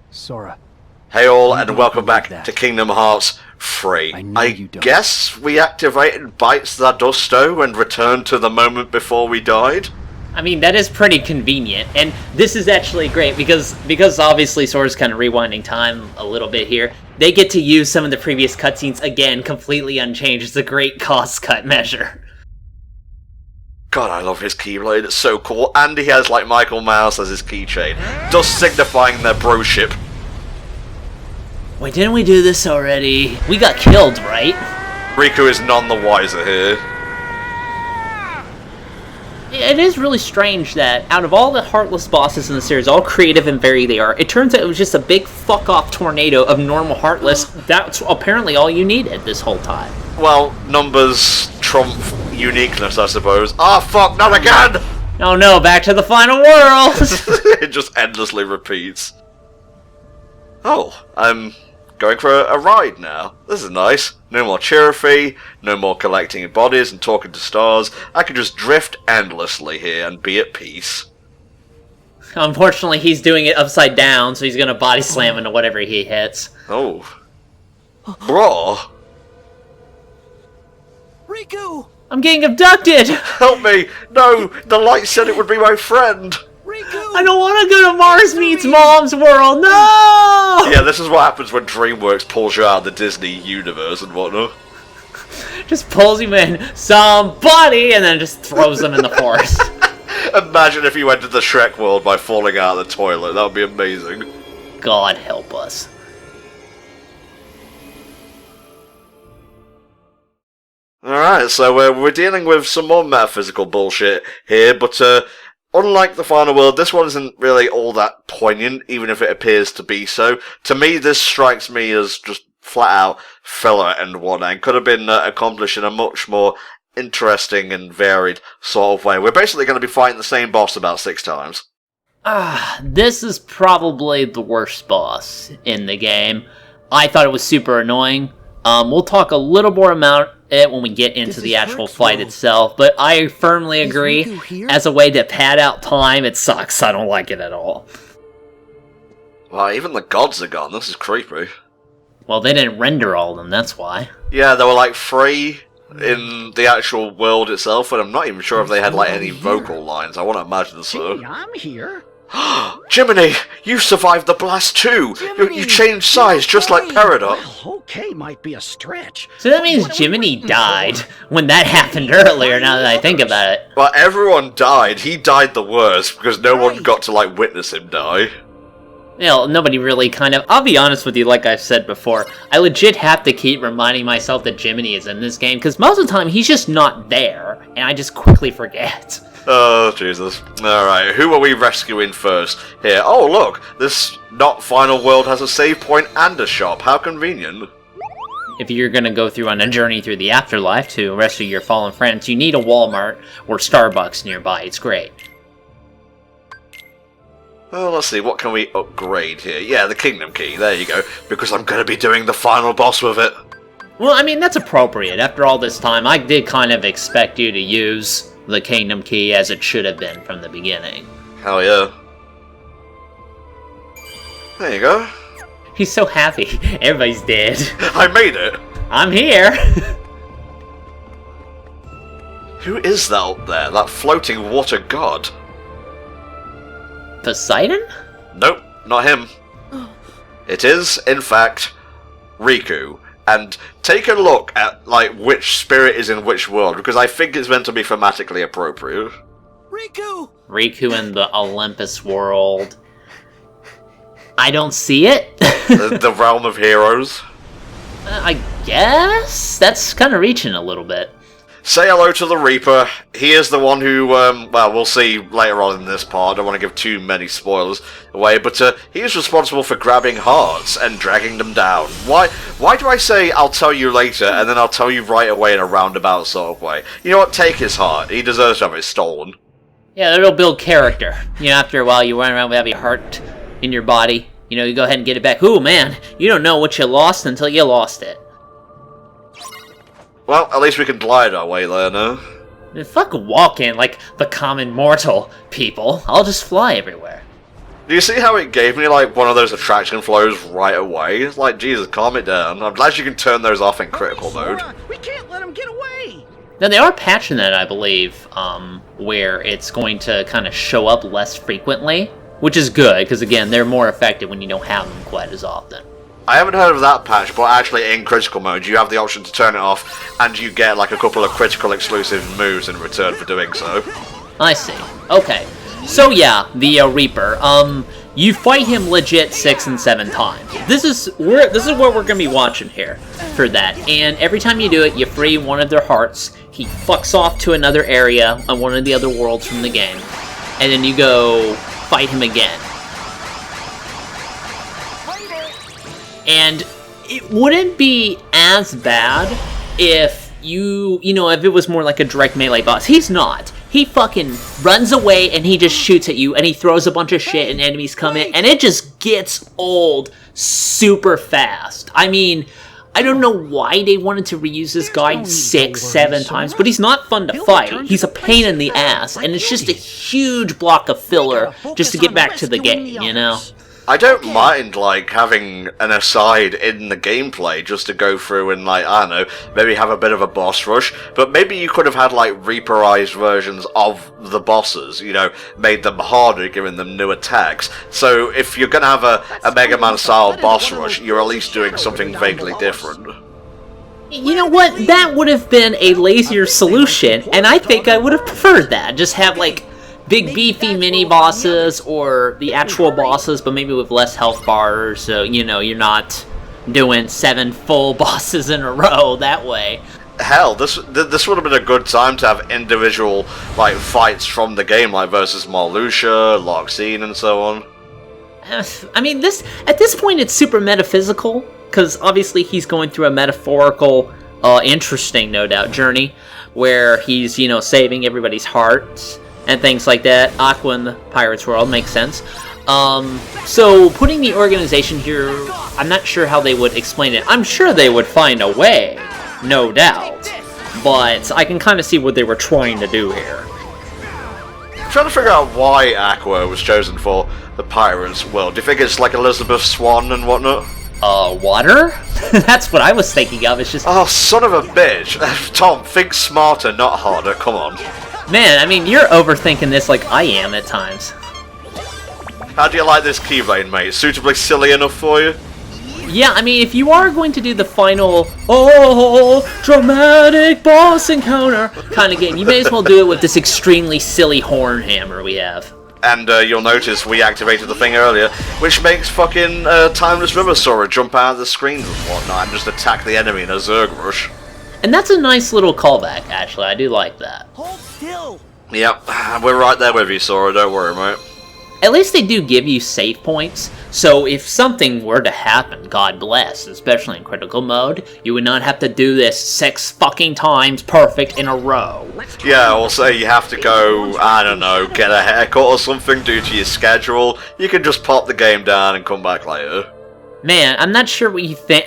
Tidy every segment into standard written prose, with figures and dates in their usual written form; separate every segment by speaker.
Speaker 1: Sora.
Speaker 2: Hey all, and welcome back to Kingdom Hearts 3. I guess we activated Bites the Dusto and returned to the moment before we died?
Speaker 3: I mean, that is pretty convenient, and this is actually great because obviously Sora's kind of rewinding time a little bit here. They get to use some of the previous cutscenes again, completely unchanged. It's a great cost-cut measure.
Speaker 2: God, I love his keyblade, it's so cool. And he has, like, Michael Mouse as his keychain, just signifying their broship.
Speaker 3: Wait, didn't we do this already? We got killed, right?
Speaker 2: Riku is none the wiser here.
Speaker 3: It is really strange that out of all the Heartless bosses in the series, all creative and varied they are, it turns out it was just a big fuck-off tornado of normal Heartless. That's apparently all you needed this whole time.
Speaker 2: Well, numbers trump uniqueness, I suppose. Ah, fuck, not again!
Speaker 3: Oh no, back to the final world!
Speaker 2: It just endlessly repeats. Oh, I'm going for a ride now. This is nice. No more Chirafy, no more collecting bodies and talking to stars. I can just drift endlessly here and be at peace.
Speaker 3: Unfortunately, he's doing it upside down, so he's gonna body slam into whatever he hits.
Speaker 2: Oh. Bro.
Speaker 1: Riku!
Speaker 3: I'm getting abducted!
Speaker 2: Help me! No! The light said it would be my friend!
Speaker 1: Riku!
Speaker 3: I don't want to go to Mars Meets Mom's World, no!
Speaker 2: Yeah, this is what happens when DreamWorks pulls you out of the Disney universe and whatnot.
Speaker 3: Just pulls him in, somebody, and then just throws him in the forest.
Speaker 2: Imagine if you entered the Shrek world by falling out of the toilet, that would be amazing.
Speaker 3: God help us.
Speaker 2: Alright, so we're dealing with some more metaphysical bullshit here, but unlike the final world, this one isn't really all that poignant, even if it appears to be so. To me, this strikes me as just flat-out filler and whatnot, and could have been accomplished in a much more interesting and varied sort of way. We're basically going to be fighting the same boss about 6 times.
Speaker 3: This is probably the worst boss in the game. I thought it was super annoying. We'll talk a little more about it when we get into the actual fight itself, but I firmly agree, as a way to pad out time, it sucks. I don't like it at all.
Speaker 2: Well, even the gods are gone. This is creepy.
Speaker 3: Well, they didn't render all of them, that's why.
Speaker 2: Yeah, there were like 3 in the actual world itself, and I'm not even sure if they had like any vocal lines. I want to imagine so.
Speaker 1: Hey, I'm here.
Speaker 2: Jiminy, you survived the blast too! You changed size just like Peridot.
Speaker 1: Well, okay, might be a stretch.
Speaker 3: So that means Jiminy died when that happened earlier, now that I think about it.
Speaker 2: Well, everyone died. He died the worst, because no one got to like witness him die.
Speaker 3: You know, nobody really kind of... I'll be honest with you, like I've said before, I legit have to keep reminding myself that Jiminy is in this game, because most of the time he's just not there, and I just quickly forget.
Speaker 2: Oh, Jesus. Alright, who are we rescuing first here? Oh, look! This not final world has a save point and a shop. How convenient.
Speaker 3: If you're gonna go through on a journey through the afterlife to rescue your fallen friends, you need a Walmart or Starbucks nearby. It's great.
Speaker 2: Well, let's see, what can we upgrade here? Yeah, the Kingdom Key, there you go. Because I'm gonna be doing the final boss with it.
Speaker 3: Well, I mean, that's appropriate. After all this time, I did kind of expect you to use the Kingdom Key as it should have been from the beginning.
Speaker 2: Hell yeah. There you go.
Speaker 3: He's so happy. Everybody's dead.
Speaker 2: I made it!
Speaker 3: I'm here!
Speaker 2: Who is that up there? That floating water god?
Speaker 3: Poseidon?
Speaker 2: Nope, not him. It is, in fact, Riku. And take a look at, like, which spirit is in which world, because I think it's meant to be thematically appropriate.
Speaker 1: Riku!
Speaker 3: Riku in the Olympus world. I don't see it.
Speaker 2: The realm of heroes.
Speaker 3: I guess? That's kind of reaching a little bit.
Speaker 2: Say hello to the Reaper. He is the one who, well, we'll see later on in this part. I don't want to give too many spoilers away, but he is responsible for grabbing hearts and dragging them down. Why do I say I'll tell you later, and then I'll tell you right away in a roundabout sort of way? You know what? Take his heart. He deserves to have it stolen.
Speaker 3: Yeah, that'll build character. You know, after a while, you run around with your heart in your body. You know, you go ahead and get it back. Ooh, man, you don't know what you lost until you lost it.
Speaker 2: Well, at least we can glide our way there, no?
Speaker 3: Fuck walking like the common mortal, people. I'll just fly everywhere.
Speaker 2: Do you see how it gave me, like, one of those attraction flows right away? It's like, Jesus, calm it down. I'm glad you can turn those off in critical mode.
Speaker 1: Sora, we can't let him get away.
Speaker 3: Now, they are patching that, I believe, where it's going to kind of show up less frequently, which is good, because, again, they're more effective when you don't have them quite as often.
Speaker 2: I haven't heard of that patch, but actually in critical mode, you have the option to turn it off, and you get, like, a couple of critical exclusive moves in return for doing so.
Speaker 3: I see. Okay. So, yeah, the Reaper. You fight him legit 6 and 7 times. This is what we're going to be watching here for that. And every time you do it, you free one of their hearts. He fucks off to another area on one of the other worlds from the game. And then you go fight him again. And it wouldn't be as bad if if it was more like a direct melee boss. He's not. He fucking runs away and he just shoots at you and he throws a bunch of shit and enemies come in and it just gets old super fast. I mean, I don't know why they wanted to reuse this guy 6, 7 times, but he's not fun to fight. He's a pain in the ass and it's just a huge block of filler just to get back to the game, you know?
Speaker 2: I don't mind, like, having an aside in the gameplay just to go through and, like, I don't know, maybe have a bit of a boss rush, but maybe you could have had, like, Reaperized versions of the bosses, you know, made them harder, giving them new attacks. So if you're gonna have a Mega Man-style boss rush, you're at least doing something vaguely different.
Speaker 3: You know what? That would have been a lazier solution, and I think I would have preferred that. Just have, like, big beefy mini bosses or the actual bosses, but maybe with less health bars, so you're not doing 7 full bosses in a row that way.
Speaker 2: Hell, this would have been a good time to have individual like fights from the game, like versus Marluxia, Loxine, and so on.
Speaker 3: I mean, at this point it's super metaphysical because obviously he's going through a metaphorical, interesting, no doubt, journey where he's saving everybody's hearts and things like that. Aqua in the Pirates World makes sense. So putting the organization here, I'm not sure how they would explain it. I'm sure they would find a way, no doubt. But I can kind of see what they were trying to do here.
Speaker 2: I'm trying to figure out why Aqua was chosen for the Pirates World. Do you think it's like Elizabeth Swann and whatnot?
Speaker 3: Water? That's what I was thinking of. It's just...
Speaker 2: Oh, son of a bitch. Tom, think smarter, not harder. Come on.
Speaker 3: Man, I mean, you're overthinking this like I am at times.
Speaker 2: How do you like this keyblade, mate? Suitably silly enough for you?
Speaker 3: Yeah, I mean, if you are going to do the final, dramatic boss encounter kind of game, you may as well do it with this extremely silly horn hammer we have.
Speaker 2: And you'll notice we activated the thing earlier, which makes fucking Timeless River Sora jump out of the screen and whatnot and just attack the enemy in a Zerg rush.
Speaker 3: And that's a nice little callback, actually. I do like that.
Speaker 1: Hold still.
Speaker 2: Yep, we're right there with you, Sora. Don't worry, mate.
Speaker 3: At least they do give you save points, so if something were to happen, God bless, especially in critical mode, you would not have to do this 6 fucking times perfect in a row.
Speaker 2: Yeah, or say you have to go, I don't know, get a haircut or something due to your schedule. You can just pop the game down and come back later.
Speaker 3: Man, I'm not sure what you think,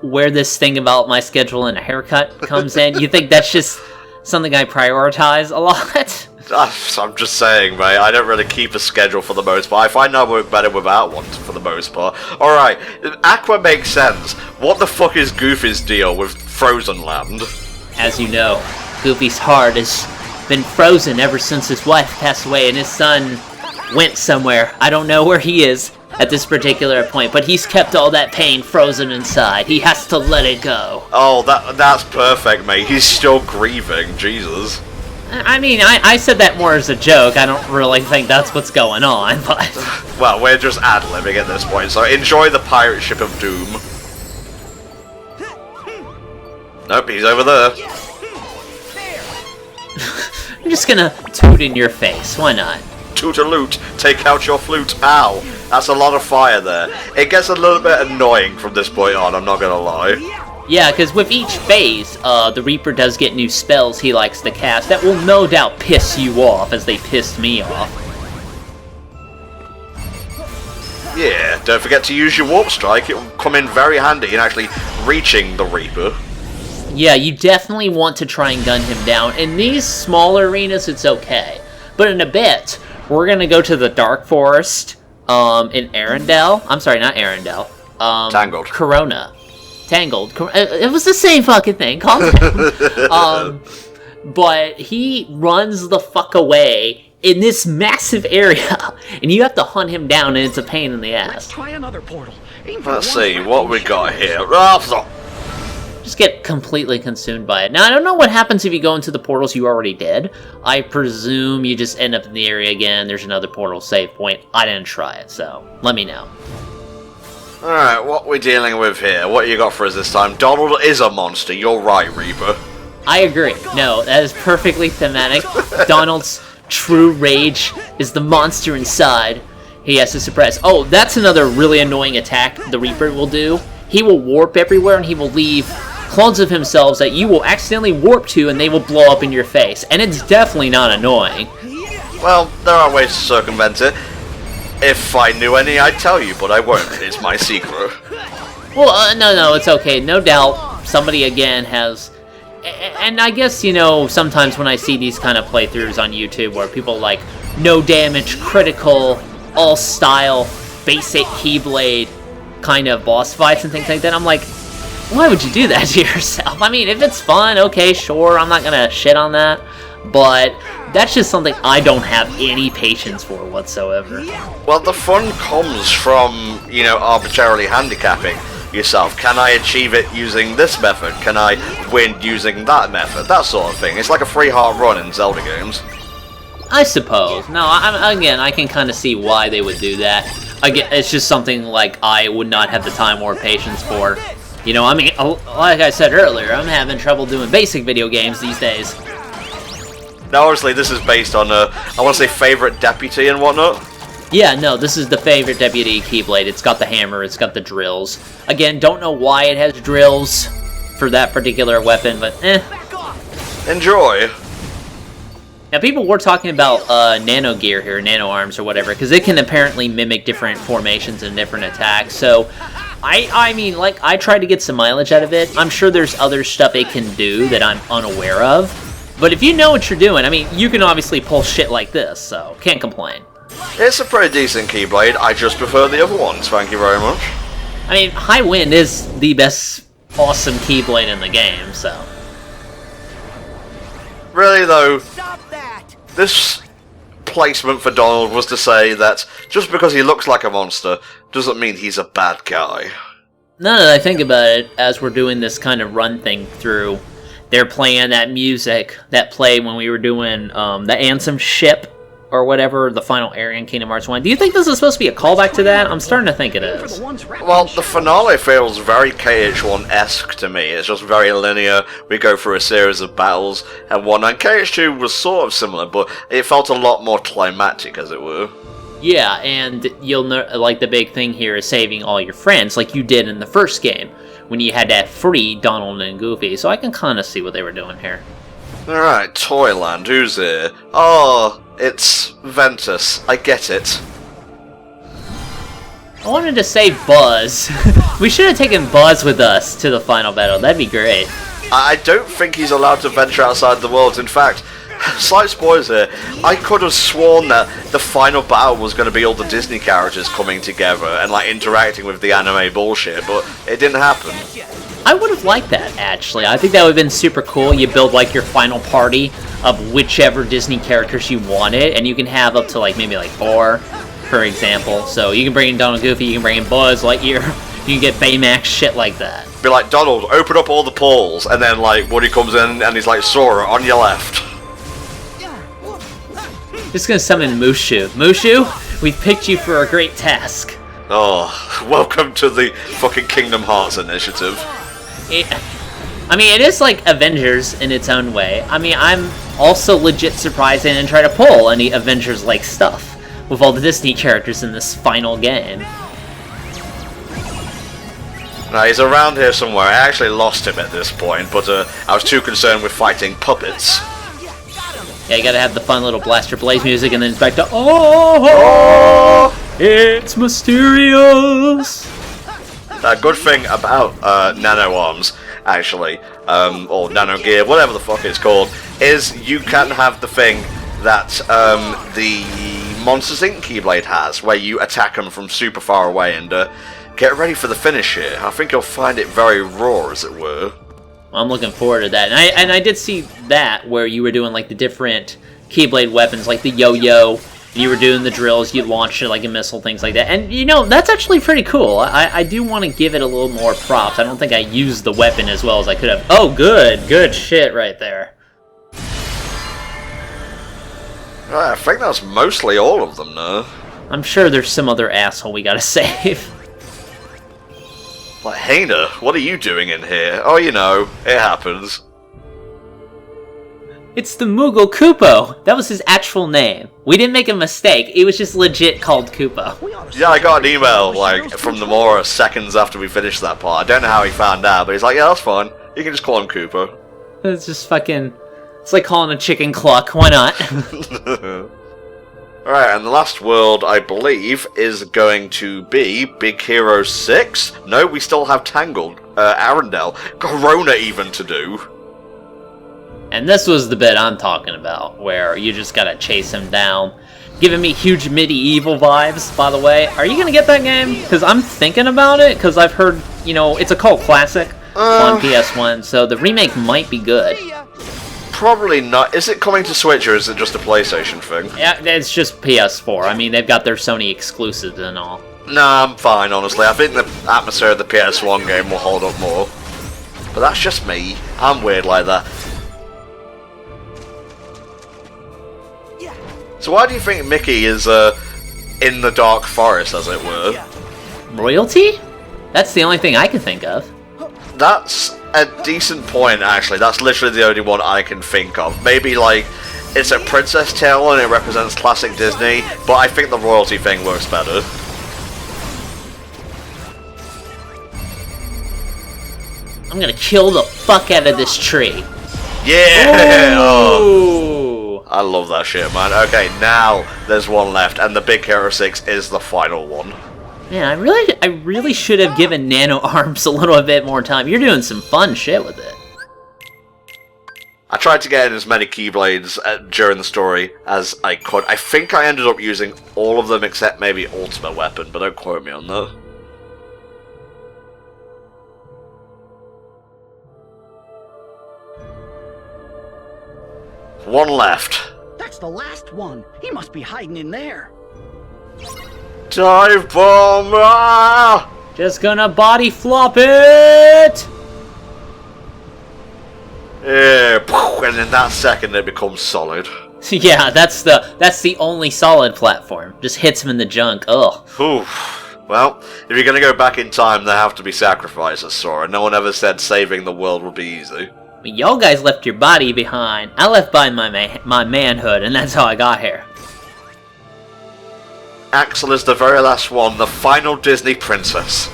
Speaker 3: where this thing about my schedule and a haircut comes in. You think that's just something I prioritize a lot?
Speaker 2: I'm just saying, mate, I don't really keep a schedule for the most part. I find I work better without one for the most part. Alright, Aqua makes sense. What the fuck is Goofy's deal with Frozen Land?
Speaker 3: As you know, Goofy's heart has been frozen ever since his wife passed away and his son went somewhere. I don't know where he is at this particular point, but he's kept all that pain frozen inside. He has to let it go.
Speaker 2: Oh, that's perfect, mate. He's still grieving. Jesus.
Speaker 3: I mean, I said that more as a joke. I don't really think that's what's going on, but...
Speaker 2: Well, we're just ad-libbing at this point, so enjoy the pirate ship of doom. Nope, he's over there.
Speaker 3: I'm just gonna toot in your face. Why not?
Speaker 2: Toot-a-loot, take out your flute. Ow, that's a lot of fire there. It gets a little bit annoying from this point on, I'm not gonna lie.
Speaker 3: Yeah, because with each phase, the Reaper does get new spells he likes to cast that will no doubt piss you off, as they pissed me off.
Speaker 2: Yeah, don't forget to use your Warp Strike, it will come in very handy in actually reaching the Reaper.
Speaker 3: Yeah, you definitely want to try and gun him down. In these smaller arenas, it's okay. But in a bit, we're going to go to the Dark Forest, in Arendelle. I'm sorry, not Arendelle.
Speaker 2: Tangled.
Speaker 3: Corona. Tangled. It was the same fucking thing. Calm down. But he runs the fuck away in this massive area, and you have to hunt him down, and it's a pain in the
Speaker 1: Let's
Speaker 3: ass.
Speaker 1: try another portal.
Speaker 2: Let's see what we got here.
Speaker 3: Just get completely consumed by it. Now, I don't know what happens if you go into the portals you already did. I presume you just end up in the area again. There's another portal save point. I didn't try it, so let me know.
Speaker 2: Alright, what we dealing with here? What you got for us this time? Donald is a monster. You're right, Reaper.
Speaker 3: I agree. No, that is perfectly thematic. Donald's true rage is the monster inside he has to suppress. Oh, that's another really annoying attack the Reaper will do. He will warp everywhere, and he will leave clones of himself that you will accidentally warp to, and they will blow up in your face. And it's definitely not annoying.
Speaker 2: Well, there are ways to circumvent it. If I knew any, I'd tell you, but I won't. It's my secret.
Speaker 3: Well, no, it's okay. No doubt somebody, again, has... And I guess, you know, sometimes when I see these kind of playthroughs on YouTube where people like, no damage, critical, all-style, basic Keyblade kind of boss fights and things like that, I'm like, why would you do that to yourself? I mean, if it's fun, okay, sure, I'm not gonna shit on that, but that's just something I don't have any patience for whatsoever.
Speaker 2: Well, the fun comes from, you know, arbitrarily handicapping yourself. Can I achieve it using this method? Can I win using that method? That sort of thing. It's like a free hard run in Zelda games.
Speaker 3: I suppose. No, again, I can kind of see why they would do that. Again, it's just something like I would not have the time or patience for. You know, I mean, like I said earlier, I'm having trouble doing basic video games these days.
Speaker 2: Now, obviously, this is based on, I want to say, favorite deputy and whatnot.
Speaker 3: Yeah, no, this is the favorite Deputy Keyblade. It's got the hammer, it's got the drills. Again, don't know why it has drills for that particular weapon, but
Speaker 2: Enjoy.
Speaker 3: Now, people were talking about nano gear here, nano arms or whatever, because it can apparently mimic different formations and different attacks, so... I mean, like, I tried to get some mileage out of it. I'm sure there's other stuff it can do that I'm unaware of. But if you know what you're doing, I mean, you can obviously pull shit like this, so can't complain.
Speaker 2: It's a pretty decent Keyblade. I just prefer the other ones, thank you very much.
Speaker 3: I mean, High Wind is the best awesome Keyblade in the game, so...
Speaker 2: Really, though, this placement for Donald was to say that just because he looks like a monster doesn't mean he's a bad guy.
Speaker 3: Now that I think about it, as we're doing this kind of run thing through, they're playing that music that played when we were doing the Ansem ship, or whatever, the final area in Kingdom Hearts 1. Do you think this is supposed to be a callback to that? I'm starting to think it is.
Speaker 2: Well, the finale feels very KH1-esque to me. It's just very linear. We go through a series of battles and whatnot. KH2 was sort of similar, but it felt a lot more climactic, as it were.
Speaker 3: Yeah, and you'll know, like, the big thing here is saving all your friends, like you did in the first game, when you had to free Donald and Goofy, so I can kind of see what they were doing here.
Speaker 2: Alright, Toyland, who's here? Oh, it's Ventus. I get it.
Speaker 3: I wanted to save Buzz. We should have taken Buzz with us to the final battle. That'd be great.
Speaker 2: I don't think he's allowed to venture outside the worlds. In fact, slight spoilers here, I could have sworn that the final battle was going to be all the Disney characters coming together and like interacting with the anime bullshit, but it didn't happen.
Speaker 3: I would have liked that, actually. I think that would have been super cool. You build, like, your final party of whichever Disney characters you wanted, and you can have up to, like, maybe, like, 4, for example. So you can bring in Donald Goofy, you can bring in Buzz Lightyear, you can get Baymax, shit like that.
Speaker 2: Be like, Donald, open up all the portals, and then, like, Woody comes in and he's like, Sora, on your left.
Speaker 3: Just gonna summon Mushu. Mushu, we've picked you for a great task.
Speaker 2: Oh, welcome to the fucking Kingdom Hearts initiative.
Speaker 3: I mean, it is like Avengers in its own way. I mean, I'm also legit surprised I didn't try to pull any Avengers-like stuff with all the Disney characters in this final game.
Speaker 2: Now, he's around here somewhere. I actually lost him at this point, but I was too concerned with fighting puppets.
Speaker 3: Yeah, you gotta have the fun little Blaster Blaze music, and then it's back to oh, it's mysterious!
Speaker 2: A good thing about Nano Arms, actually, or Nano Gear, whatever the fuck it's called, is you can have the thing that the Monsters Inc. Keyblade has, where you attack them from super far away and get ready for the finish here. I think you'll find it very raw, as it were.
Speaker 3: I'm looking forward to that. And I did see that, where you were doing like the different Keyblade weapons, like the yo-yo, and you were doing the drills, you launched it like a missile, things like that. And, you know, that's actually pretty cool. I do want to give it a little more props. I don't think I used the weapon as well as I could have. Oh, good shit right there.
Speaker 2: I think that's mostly all of them, no?
Speaker 3: I'm sure there's some other asshole we gotta save.
Speaker 2: Like, Hana, what are you doing in here? Oh, you know, it happens.
Speaker 3: It's the Moogle Koopo. That was his actual name. We didn't make a mistake. It was just legit called Koopo.
Speaker 2: Yeah, I got an email, like, from Nomura seconds after we finished that part. I don't know how he found out, but he's like, yeah, that's fine. You can just call him Koopo.
Speaker 3: It's just fucking... It's like calling a chicken cluck. Why not?
Speaker 2: Alright, and the last world, I believe, is going to be Big Hero 6? No, we still have Tangled, Arendelle, Corona even to do.
Speaker 3: And this was the bit I'm talking about, where you just gotta chase him down. Giving me huge medieval vibes, by the way. Are you gonna get that game? Because I'm thinking about it, because I've heard, you know, it's a cult classic on PS1, so the remake might be good.
Speaker 2: Probably not. Is it coming to Switch, or is it just a PlayStation thing?
Speaker 3: Yeah, it's just PS4. I mean, they've got their Sony exclusives and all.
Speaker 2: Nah, I'm fine, honestly. I think the atmosphere of the PS1 game will hold up more. But that's just me. I'm weird like that. So why do you think Mickey is in the Dark Forest, as it were?
Speaker 3: Royalty? That's the only thing I can think of.
Speaker 2: That's a decent point, actually. That's literally the only one I can think of. Maybe, like, it's a princess tale and it represents classic Disney, but I think the royalty thing works better.
Speaker 3: I'm gonna kill the fuck out of this tree.
Speaker 2: Yeah!
Speaker 3: Ooh.
Speaker 2: I love that shit, man. Okay, now there's one left, and the Big Hero 6 is the final one.
Speaker 3: Man, I really should have given Nano Arms a little bit more time. You're doing some fun shit with it.
Speaker 2: I tried to get in as many Keyblades during the story as I could. I think I ended up using all of them except maybe Ultimate Weapon, but don't quote me on that. One left.
Speaker 1: That's the last one. He must be hiding in there.
Speaker 2: Dive bomb! Ah!
Speaker 3: Just gonna body flop it!
Speaker 2: Yeah, and in that second it becomes solid.
Speaker 3: Yeah, that's the only solid platform. Just hits him in the junk. Ugh.
Speaker 2: Oof. Well, if you're gonna go back in time, there have to be sacrifices, Sora. No one ever said saving the world would be easy.
Speaker 3: Y'all guys left your body behind. I left behind my manhood, and that's how I got here.
Speaker 2: Axel is the very last one, the final Disney princess.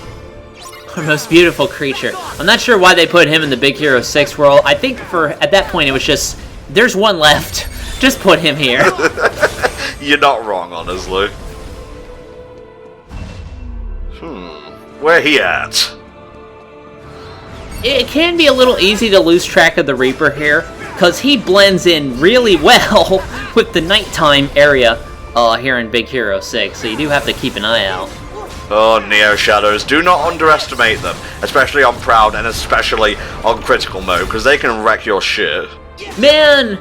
Speaker 3: Our most beautiful creature. I'm not sure why they put him in the Big Hero 6 world. I think at that point it was just, there's one left. Just put him here.
Speaker 2: You're not wrong, honestly. Where he at?
Speaker 3: It can be a little easy to lose track of the Reaper here, because he blends in really well with the nighttime area here in Big Hero 6, so you do have to keep an eye out.
Speaker 2: Oh, Neo Shadows, do not underestimate them, especially on Proud and especially on Critical Mode, because they can wreck your shit.
Speaker 3: Man,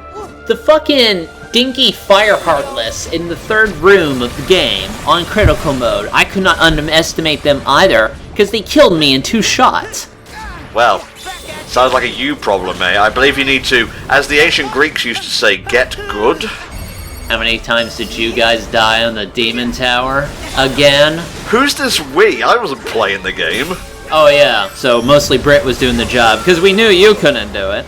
Speaker 3: the fucking dinky Fire Heartless in the third room of the game on Critical Mode, I could not underestimate them either, because they killed me in 2 shots.
Speaker 2: Well, sounds like a you problem, mate. I believe you need to, as the ancient Greeks used to say, get good.
Speaker 3: How many times did you guys die on the Demon Tower? Again?
Speaker 2: Who's this we? I wasn't playing the game.
Speaker 3: Oh yeah, so mostly Britt was doing the job, because we knew you couldn't do it.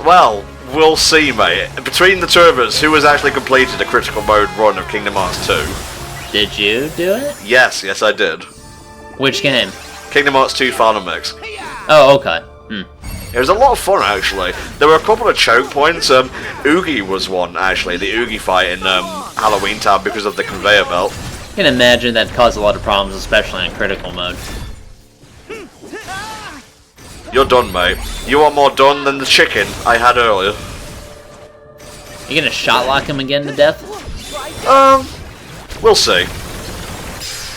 Speaker 2: Well, we'll see, mate. Between the two of us, who has actually completed a Critical Mode run of Kingdom Hearts 2?
Speaker 3: Did you do it?
Speaker 2: Yes, I did.
Speaker 3: Which game?
Speaker 2: Kingdom Hearts 2 Final Mix.
Speaker 3: Oh, okay.
Speaker 2: It was a lot of fun, actually. There were a couple of choke points. Oogie was one, actually. The Oogie fight in Halloween Town because of the conveyor belt.
Speaker 3: I can imagine that caused a lot of problems, especially in critical mode.
Speaker 2: You're done, mate. You are more done than the chicken I had earlier.
Speaker 3: You gonna shot lock him again to death?
Speaker 2: We'll see.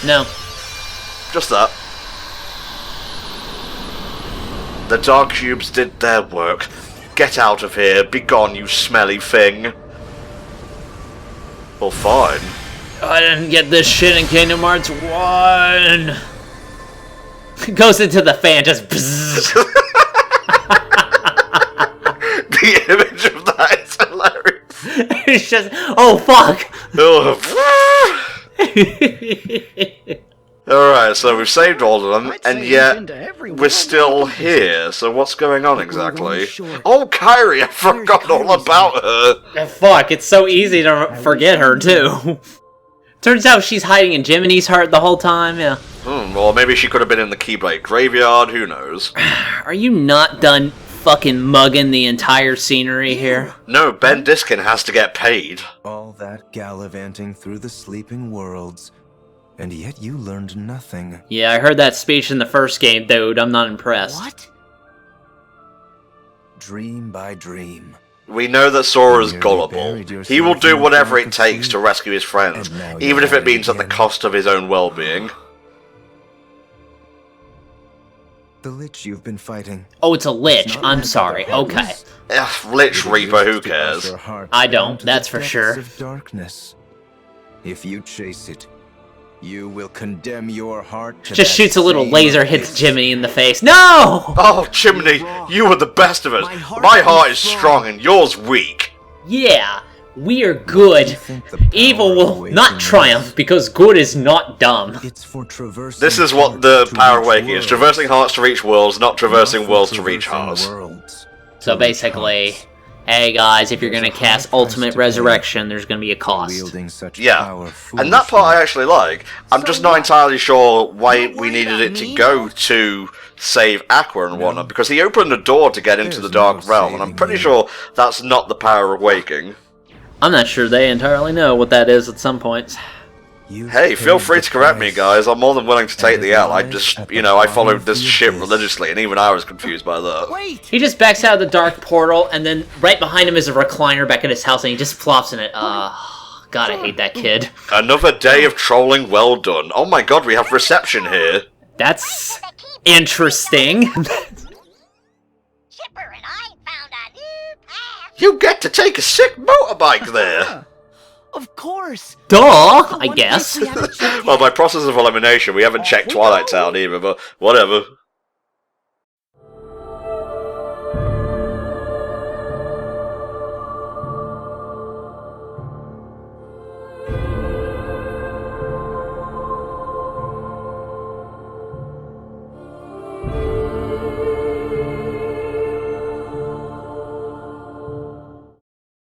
Speaker 3: No.
Speaker 2: Just that. The dark cubes did their work. Get out of here. Be gone, you smelly thing. Well, fine.
Speaker 3: I didn't get this shit in Kingdom Hearts 1. Goes into the fan, just bzzz.
Speaker 2: The image of that is hilarious.
Speaker 3: It's just, oh fuck.
Speaker 2: Alright, so we've saved all of them, and yet we're still here. So what's going on exactly? Oh, Kyrie, I forgot all about her.
Speaker 3: Fuck, it's so easy to forget her, too. Turns out she's hiding in Jiminy's heart the whole time, yeah.
Speaker 2: Well, maybe she could have been in the Keyblade graveyard, who knows?
Speaker 3: Are you not done fucking mugging the entire scenery here?
Speaker 2: No, Ben Diskin has to get paid.
Speaker 4: All that gallivanting through the sleeping worlds, and yet you learned nothing.
Speaker 3: Yeah, I heard that speech in the first game, dude. I'm not impressed.
Speaker 1: What?
Speaker 4: Dream by dream.
Speaker 2: We know that Sora's gullible. He will do whatever it takes to rescue his friends, even if it means at the cost of his own well-being.
Speaker 4: The Lich you've been fighting.
Speaker 3: Oh, it's a Lich. I'm sorry. Okay.
Speaker 2: Lich Reaper, who cares?
Speaker 3: I don't, that's for sure.
Speaker 4: Of darkness. If you chase it, you will condemn your heart to
Speaker 3: Just
Speaker 4: that
Speaker 3: shoots a little
Speaker 4: same
Speaker 3: laser, hits
Speaker 4: abyss.
Speaker 3: Jiminy in the face. No!
Speaker 2: Oh, Chimney, you are the best of us. My heart is strong and yours weak.
Speaker 3: Yeah, we are good. Evil will not triumph because good is not dumb.
Speaker 4: It's for traversing
Speaker 2: This is what the Power Awakening is. Traversing hearts to reach worlds, not traversing worlds to reach hearts.
Speaker 3: So basically, hey guys, if you're gonna cast Ultimate Resurrection, there's gonna be a cost.
Speaker 2: Yeah, and that part I actually like. I'm just not entirely sure why we needed it to go to save Aqua and whatnot, because he opened the door to get into the Dark Realm, and I'm pretty sure that's not the Power Awakening.
Speaker 3: I'm not sure they entirely know what that is at some points.
Speaker 2: Hey, feel free to correct me, guys. I'm more than willing to take the L. I just, I followed this shit religiously, and even I was confused by that.
Speaker 1: Wait!
Speaker 3: He just backs out of the dark portal, and then right behind him is a recliner back at his house, and he just flops in it. God, I hate that kid.
Speaker 2: Another day of trolling well done. Oh my god, we have reception here.
Speaker 3: That's interesting.
Speaker 5: Chipper and I found a new path.
Speaker 2: You get to take a sick motorbike there.
Speaker 1: Of course!
Speaker 3: Duh,
Speaker 1: The
Speaker 3: I
Speaker 1: one
Speaker 3: guess.
Speaker 1: place we haven't checked
Speaker 2: Well,
Speaker 1: yet.
Speaker 2: by process of elimination, we haven't checked Twilight Town either, but whatever.